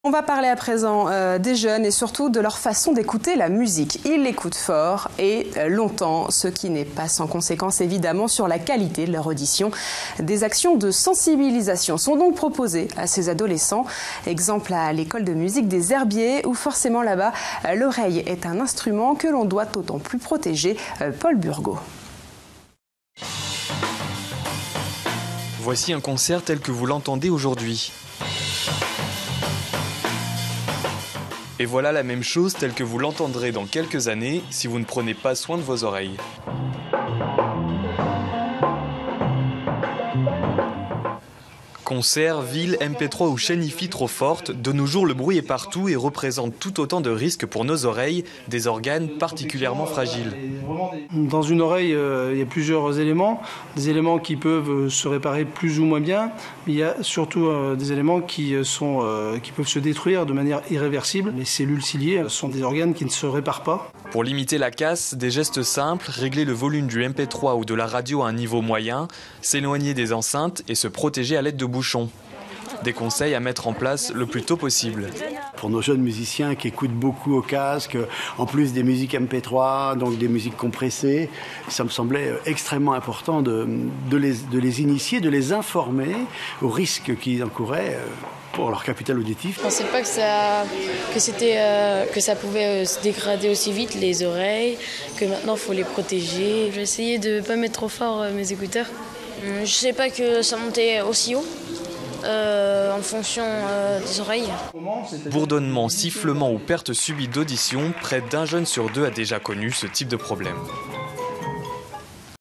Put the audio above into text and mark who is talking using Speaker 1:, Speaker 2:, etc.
Speaker 1: On va parler à présent des jeunes et surtout de leur façon d'écouter la musique. Ils l'écoutent fort et longtemps, ce qui n'est pas sans conséquence évidemment sur la qualité de leur audition. Des actions de sensibilisation sont donc proposées à ces adolescents. Exemple à l'école de musique des Herbiers où forcément là-bas, l'oreille est un instrument que l'on doit d'autant plus protéger. Paul Burgot.
Speaker 2: Voici un concert tel que vous l'entendez aujourd'hui. Et voilà la même chose telle que vous l'entendrez dans quelques années si vous ne prenez pas soin de vos oreilles. Concerts, villes, MP3 ou chaîne hi-fi trop forte, de nos jours le bruit est partout et représente tout autant de risques pour nos oreilles, des organes particulièrement fragiles.
Speaker 3: Dans une oreille, il y a plusieurs éléments, des éléments qui peuvent se réparer plus ou moins bien, mais il y a surtout des éléments qui peuvent se détruire de manière irréversible. Les cellules ciliées sont des organes qui ne se réparent pas.
Speaker 2: Pour limiter la casse, des gestes simples, régler le volume du MP3 ou de la radio à un niveau moyen, s'éloigner des enceintes et se protéger à l'aide de bouchons. Des conseils à mettre en place le plus tôt possible.
Speaker 4: Pour nos jeunes musiciens qui écoutent beaucoup au casque, en plus des musiques MP3, donc des musiques compressées, ça me semblait extrêmement important de les initier, de les informer aux risques qu'ils encouraient pour leur capital auditif.
Speaker 5: Je ne pensais pas que ça pouvait se dégrader aussi vite, les oreilles, que maintenant il faut les protéger. J'ai essayé de ne pas mettre trop fort mes écouteurs. Je ne sais pas que ça montait aussi haut. En fonction des oreilles.
Speaker 2: Bourdonnement, sifflement ou perte subite d'audition, près d'un jeune sur deux a déjà connu ce type de problème.